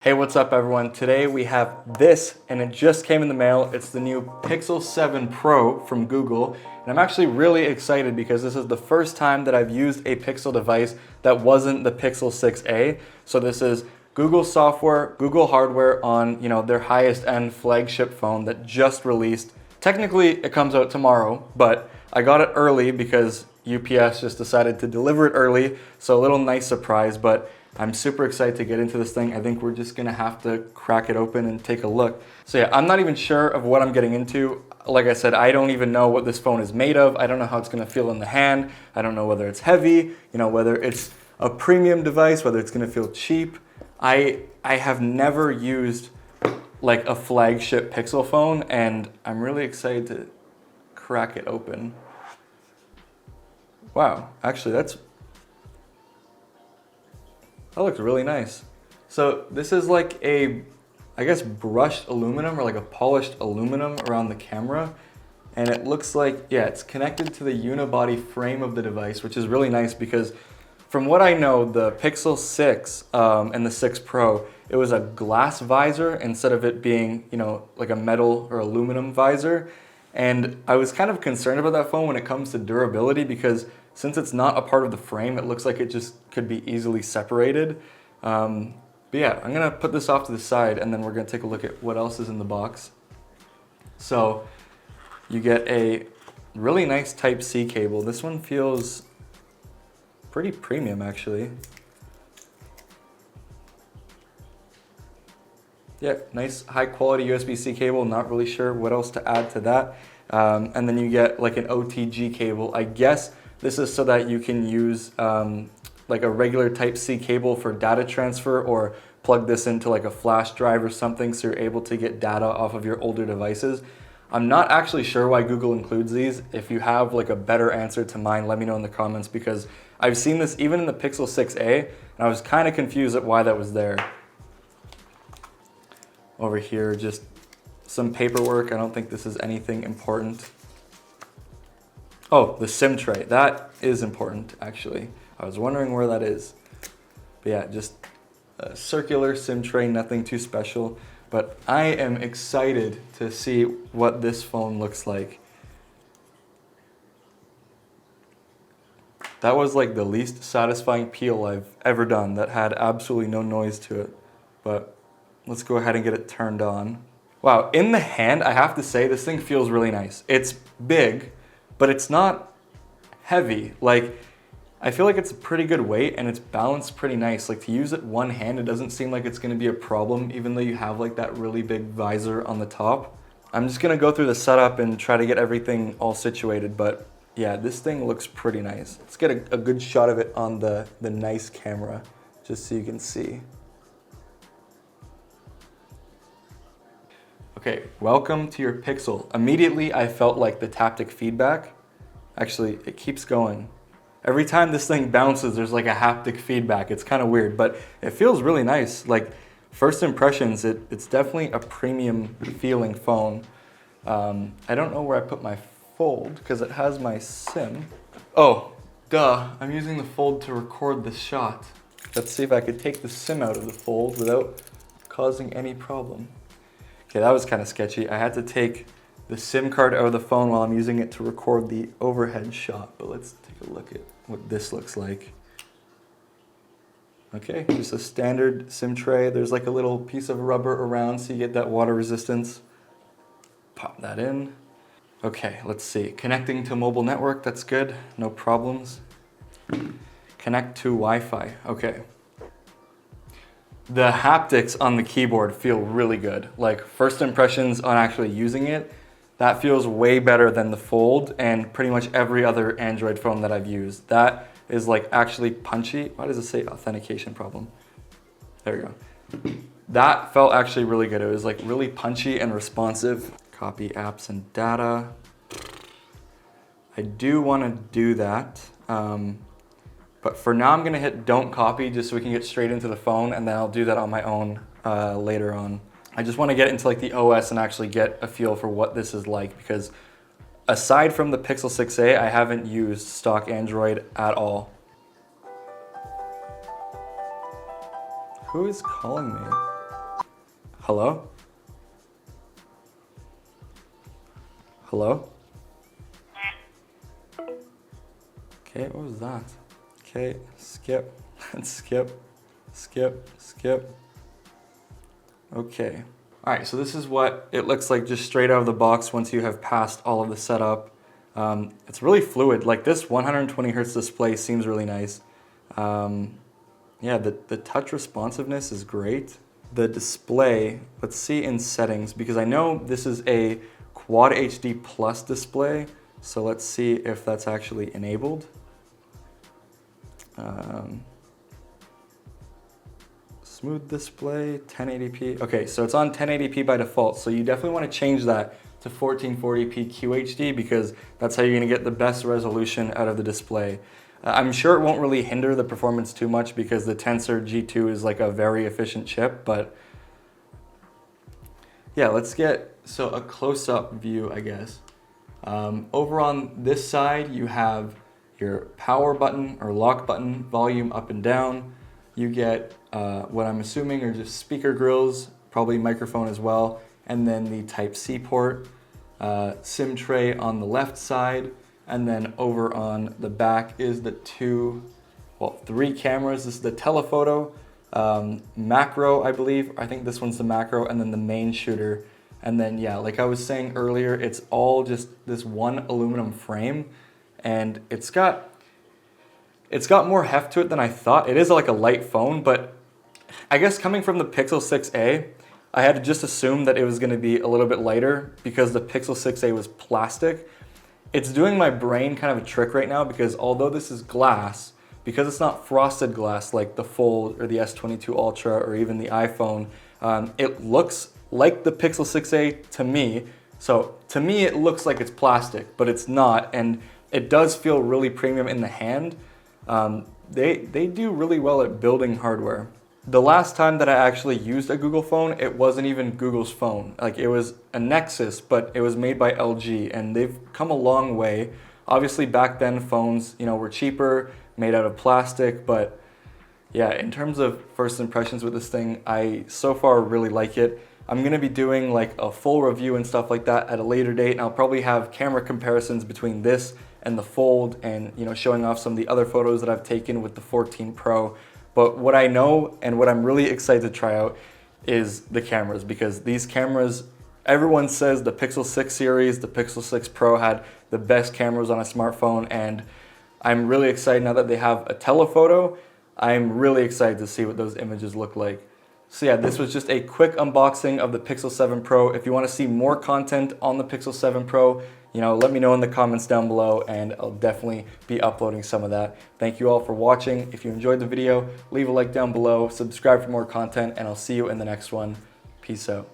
Hey, what's up everyone? Today we have this, and it just came in the mail. It's the new Pixel 7 Pro from Google, and I'm actually really excited because this is the first time that I've used a Pixel device that wasn't the Pixel 6a. So this is Google software, Google hardware on, their highest end flagship phone that just released. Technically, it comes out tomorrow, but I got it early because UPS just decided to deliver it early, so a little nice surprise, but I'm super excited to get into this thing. I think we're just gonna have to crack it open and take a look. So yeah, I'm not even sure of what I'm getting into. Like I said, I don't even know what this phone is made of. I don't know how it's gonna feel in the hand. I don't know whether it's heavy, whether it's a premium device, whether it's gonna feel cheap. I have never used like a flagship Pixel phone, and I'm really excited to crack it open. Wow, actually that looks really nice. So this is like a, I guess, brushed aluminum or like a polished aluminum around the camera. And it looks like, yeah, it's connected to the unibody frame of the device, which is really nice because from what I know, the Pixel 6 and the 6 Pro, it was a glass visor instead of it being, like a metal or aluminum visor. And I was kind of concerned about that phone when it comes to durability because since it's not a part of the frame, it looks like it just could be easily separated. But yeah, I'm gonna put this off to the side and then we're gonna take a look at what else is in the box. So you get a really nice Type-C cable. This one feels pretty premium actually. Yeah, nice high quality USB-C cable, not really sure what else to add to that. And then you get like an OTG cable. I guess this is so that you can use like a regular Type-C cable for data transfer or plug this into like a flash drive or something so you're able to get data off of your older devices. I'm not actually sure why Google includes these. If you have like a better answer to mine, let me know in the comments because I've seen this even in the Pixel 6a and I was kind of confused at why that was there. Over here, just some paperwork. I don't think this is anything important. Oh, the SIM tray. That is important, actually. I was wondering where that is. But yeah, just a circular SIM tray, nothing too special. But I am excited to see what this phone looks like. That was like the least satisfying peel I've ever done that had absolutely no noise to it. But let's go ahead and get it turned on. Wow, in the hand, I have to say, this thing feels really nice. It's big, but it's not heavy. Like, I feel like it's a pretty good weight and it's balanced pretty nice. Like to use it one hand, it doesn't seem like it's gonna be a problem, even though you have like that really big visor on the top. I'm just gonna go through the setup and try to get everything all situated, but yeah, this thing looks pretty nice. Let's get a good shot of it on the nice camera, just so you can see. Okay, welcome to your Pixel. Immediately, I felt like the haptic feedback. Actually, it keeps going. Every time this thing bounces, there's like a haptic feedback. It's kind of weird, but it feels really nice. Like, first impressions, it's definitely a premium feeling phone. I don't know where I put my Fold, because it has my SIM. Oh, duh, I'm using the Fold to record the shot. Let's see if I could take the SIM out of the Fold without causing any problem. Okay, that was kind of sketchy. I had to take the SIM card out of the phone while I'm using it to record the overhead shot, but let's take a look at what this looks like. Okay, just a standard SIM tray. There's like a little piece of rubber around so you get that water resistance. Pop that in. Okay, let's see. Connecting to mobile network, that's good, no problems. Connect to Wi-Fi, okay. The haptics on the keyboard feel really good. Like first impressions on actually using it, that feels way better than the Fold and pretty much every other Android phone that I've used. That is like actually punchy. Why does it say authentication problem? There we go. That felt actually really good. It was like really punchy and responsive. Copy apps and data. I do want to do that. But for now, I'm gonna hit don't copy just so we can get straight into the phone, and then I'll do that on my own later on. I just wanna get into like the OS and actually get a feel for what this is like because aside from the Pixel 6a, I haven't used stock Android at all. Who is calling me? Hello? Hello? Okay, what was that? Okay, skip, skip, skip, skip. Okay. All right, so this is what it looks like just straight out of the box once you have passed all of the setup. It's really fluid. Like this 120 hertz display seems really nice. Yeah, the touch responsiveness is great. The display, let's see in settings, because I know this is a Quad HD Plus display, so let's see if that's actually enabled. Smooth display, 1080p. Okay, so it's on 1080p by default, so you definitely want to change that to 1440p QHD because that's how you're going to get the best resolution out of the display. I'm sure it won't really hinder the performance too much because the Tensor G2 is like a very efficient chip, but yeah, let's get a close-up view, I guess. Over on this side, you have your power button or lock button, volume up and down. You get what I'm assuming are just speaker grills, probably microphone as well, and then the Type-C port, SIM tray on the left side, and then over on the back is the three cameras. This is the telephoto, macro, I believe. I think this one's the macro, and then the main shooter. And then, yeah, like I was saying earlier, it's all just this one aluminum frame, and it's got more heft to it than I thought. It is like a light phone, but I guess coming from the Pixel 6a, I had to just assume that it was going to be a little bit lighter because the Pixel 6a was plastic. It's doing my brain kind of a trick right now because although this is glass, because it's not frosted glass like the Fold or the S22 Ultra or even the iPhone, it looks like the Pixel 6a to me. So to me, it looks like it's plastic, but it's not, and it does feel really premium in the hand. They do really well at building hardware. The last time that I actually used a Google phone, it wasn't even Google's phone. Like it was a Nexus, but it was made by LG, and they've come a long way. Obviously back then phones, were cheaper, made out of plastic, but yeah, in terms of first impressions with this thing, I so far really like it. I'm gonna be doing like a full review and stuff like that at a later date, and I'll probably have camera comparisons between this and the Fold and showing off some of the other photos that I've taken with the 14 Pro. But what I know and what I'm really excited to try out is the cameras, because these cameras, everyone says the Pixel 6 series, the Pixel 6 Pro had the best cameras on a smartphone, and I'm really excited now that they have a telephoto. I'm really excited to see what those images look like. So yeah, this was just a quick unboxing of the Pixel 7 Pro. If you want to see more content on the Pixel 7 Pro, let me know in the comments down below, and I'll definitely be uploading some of that. Thank you all for watching. If you enjoyed the video, leave a like down below, subscribe for more content, and I'll see you in the next one. Peace out.